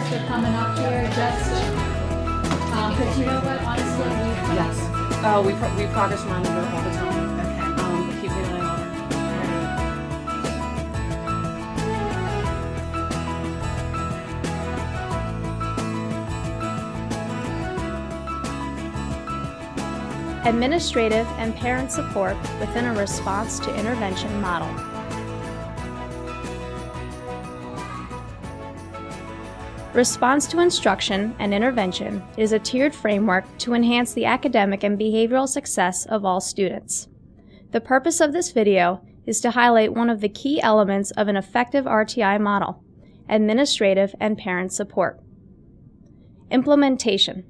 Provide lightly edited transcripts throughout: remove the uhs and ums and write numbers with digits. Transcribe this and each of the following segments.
for coming up here. Just because you know what, honestly, yes. We progress monitor all the time. Okay. Keep an eye on her. Administrative and parent support within a response to intervention model. Response to instruction and intervention is a tiered framework to enhance the academic and behavioral success of all students. The purpose of this video is to highlight one of the key elements of an effective RTI model: administrative and parent support. Implementation.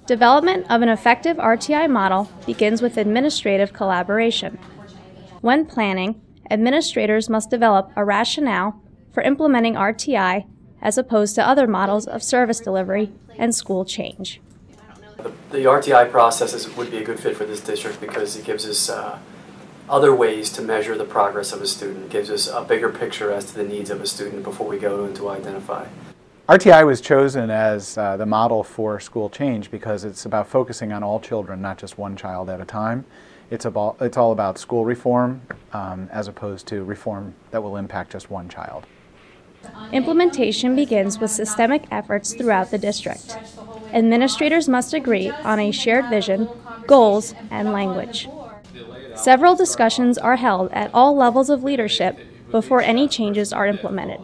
Development of an effective RTI model begins with administrative collaboration. When planning, administrators must develop a rationale for implementing RTI as opposed to other models of service delivery and school change. The RTI process would be a good fit for this district because it gives us other ways to measure the progress of a student. It gives us a bigger picture as to the needs of a student before we go into identify. RTI was chosen as the model for school change because it's about focusing on all children, not just one child at a time. It's all about school reform as opposed to reform that will impact just one child. Implementation begins with systemic efforts throughout the district. Administrators must agree on a shared vision, goals, and language. Several discussions are held at all levels of leadership before any changes are implemented.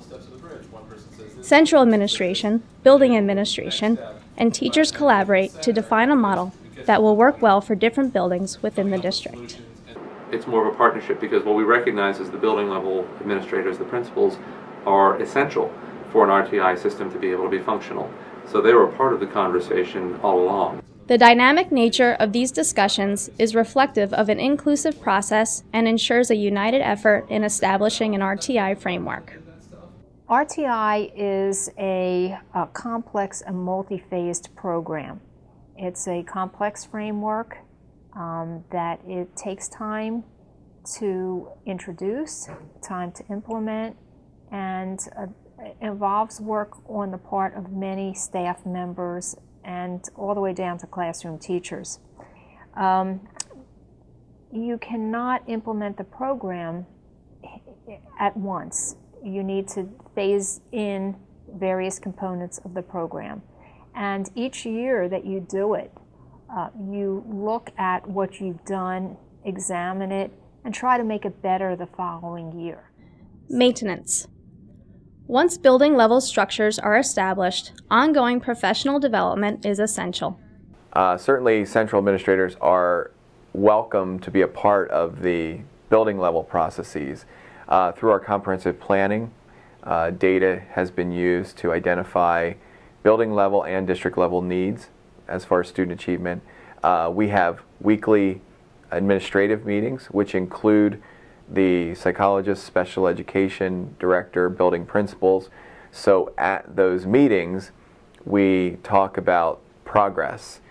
Central administration, building administration, and teachers collaborate to define a model that will work well for different buildings within the district. It's more of a partnership because what we recognize is the building level administrators, the principals, are essential for an RTI system to be able to be functional. So they were a part of the conversation all along. The dynamic nature of these discussions is reflective of an inclusive process and ensures a united effort in establishing an RTI framework. RTI is a complex and multi-phased program. It's a complex framework that it takes time to introduce, time to implement, and involves work on the part of many staff members and all the way down to classroom teachers. You cannot implement the program at once. You need to phase in various components of the program. And each year that you do it, you look at what you've done, examine it, and try to make it better the following year. Maintenance. Once building level structures are established, ongoing professional development is essential. Certainly central administrators are welcome to be a part of the building level processes. Through our comprehensive planning, data has been used to identify building level and district level needs as far as student achievement. We have weekly administrative meetings which include the psychologist, special education director, building principals. So at those meetings, we talk about progress.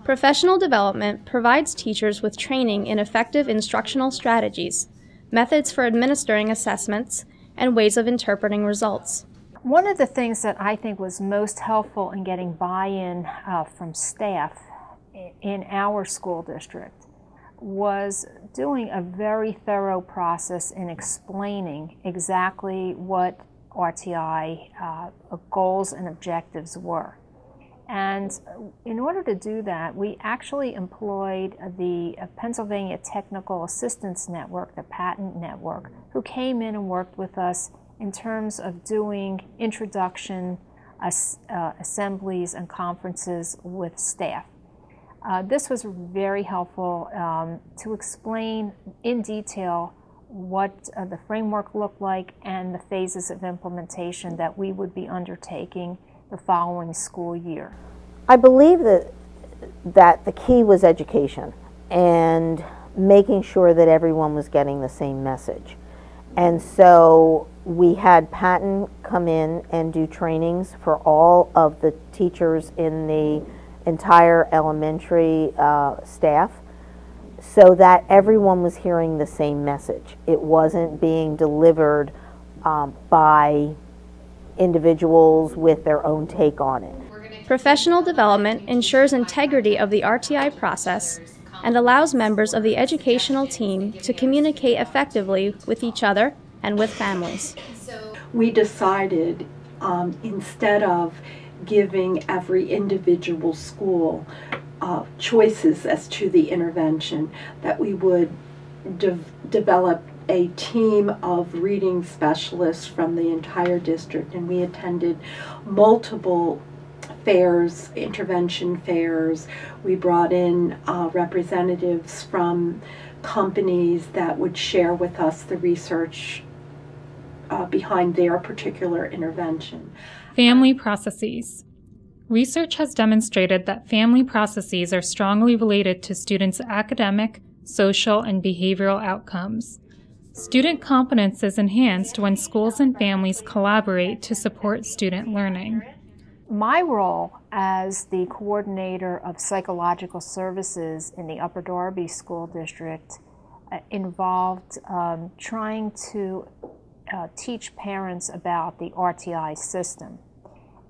Professional development provides teachers with training in effective instructional strategies, methods for administering assessments, and ways of interpreting results. One of the things that I think was most helpful in getting buy-in from staff in our school district was doing a very thorough process in explaining exactly what RTI goals and objectives were. And in order to do that, we actually employed the Pennsylvania Technical Assistance Network, the patent network, who came in and worked with us in terms of doing introduction assemblies and conferences with staff. This was very helpful to explain in detail what the framework looked like and the phases of implementation that we would be undertaking the following school year. I believe that the key was education and making sure that everyone was getting the same message. And so we had Patton come in and do trainings for all of the teachers in the entire elementary staff so that everyone was hearing the same message. It wasn't being delivered by individuals with their own take on it. Professional development ensures integrity of the RTI process and allows members of the educational team to communicate effectively with each other and with families. We decided instead of giving every individual school choices as to the intervention, that we would develop a team of reading specialists from the entire district, and we attended multiple fairs, intervention fairs. We brought in representatives from companies that would share with us the research behind their particular intervention. Family processes. Research has demonstrated that family processes are strongly related to students' academic, social, and behavioral outcomes. Student competence is enhanced when schools and families collaborate to support student learning. My role as the coordinator of psychological services in the Upper Darby School District involved trying to teach parents about the RTI system.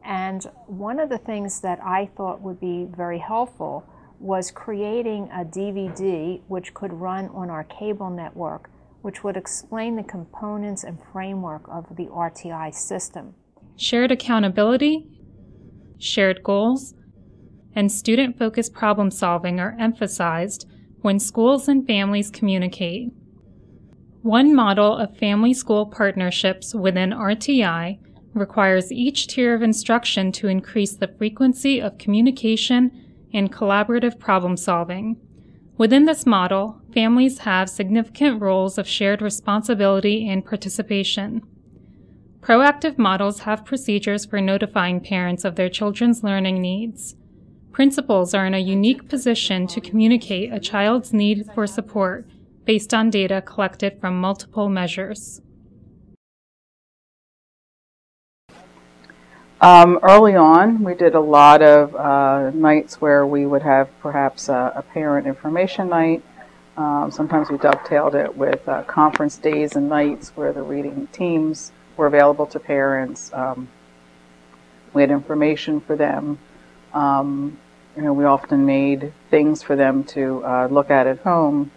And one of the things that I thought would be very helpful was creating a DVD which could run on our cable network, which would explain the components and framework of the RTI system. Shared accountability, shared goals, and student-focused problem solving are emphasized when schools and families communicate. One model of family-school partnerships within RTI requires each tier of instruction to increase the frequency of communication and collaborative problem solving. Within this model, families have significant roles of shared responsibility and participation. Proactive models have procedures for notifying parents of their children's learning needs. Principals are in a unique position to communicate a child's need for support based on data collected from multiple measures. Early on, we did a lot of nights where we would have perhaps a parent information night. Sometimes we dovetailed it with conference days and nights where the reading teams were available to parents. We had information for them. We often made things for them to look at home,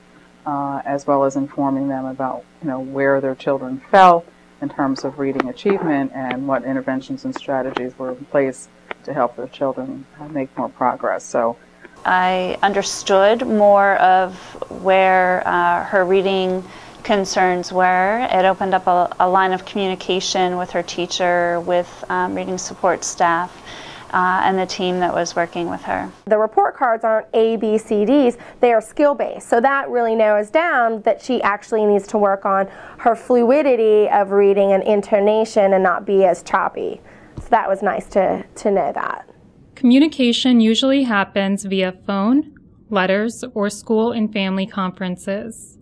as well as informing them about where their children fell in terms of reading achievement and what interventions and strategies were in place to help their children make more progress. So I understood more of where her reading concerns were. It opened up a line of communication with her teacher, with reading support staff, and the team that was working with her. The report cards aren't A, B, C, Ds, they are skill-based. So that really narrows down that she actually needs to work on her fluidity of reading and intonation and not be as choppy. So that was nice to know that. Communication usually happens via phone, letters, or school and family conferences.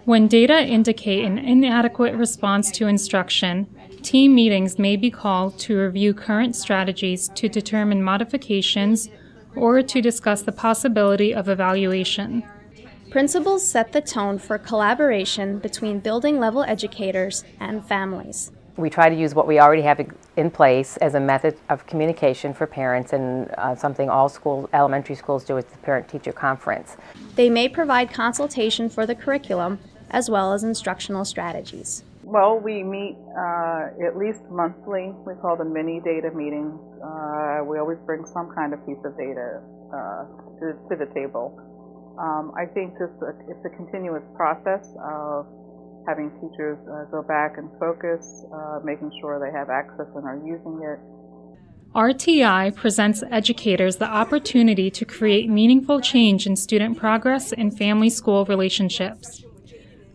When data indicate an inadequate response to instruction, team meetings may be called to review current strategies to determine modifications or to discuss the possibility of evaluation. Principals set the tone for collaboration between building-level educators and families. We try to use what we already have in place as a method of communication for parents, and something all elementary schools do is the parent-teacher conference. They may provide consultation for the curriculum as well as instructional strategies. Well, we meet at least monthly. We call them mini data meetings. We always bring some kind of piece of data to the table. I think it's a continuous process of having teachers go back and focus, making sure they have access and are using it. RTI presents educators the opportunity to create meaningful change in student progress and family-school relationships.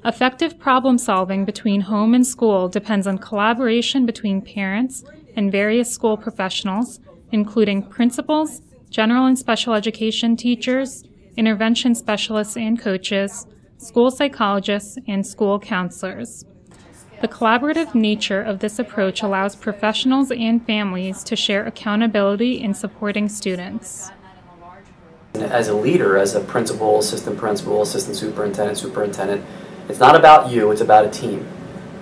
Effective problem solving between home and school depends on collaboration between parents and various school professionals, including principals, general and special education teachers, intervention specialists and coaches, school psychologists, and school counselors. The collaborative nature of this approach allows professionals and families to share accountability in supporting students. As a leader, as a principal, assistant superintendent, it's not about you, it's about a team.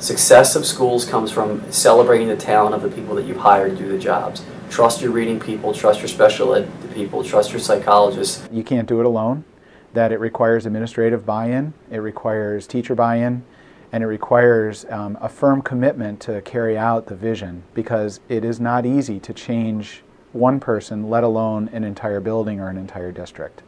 Success of schools comes from celebrating the talent of the people that you've hired to do the jobs. Trust your reading people, trust your special ed people, trust your psychologists. You can't do it alone, that it requires administrative buy-in, it requires teacher buy-in, and it requires a firm commitment to carry out the vision, because it is not easy to change one person, let alone an entire building or an entire district.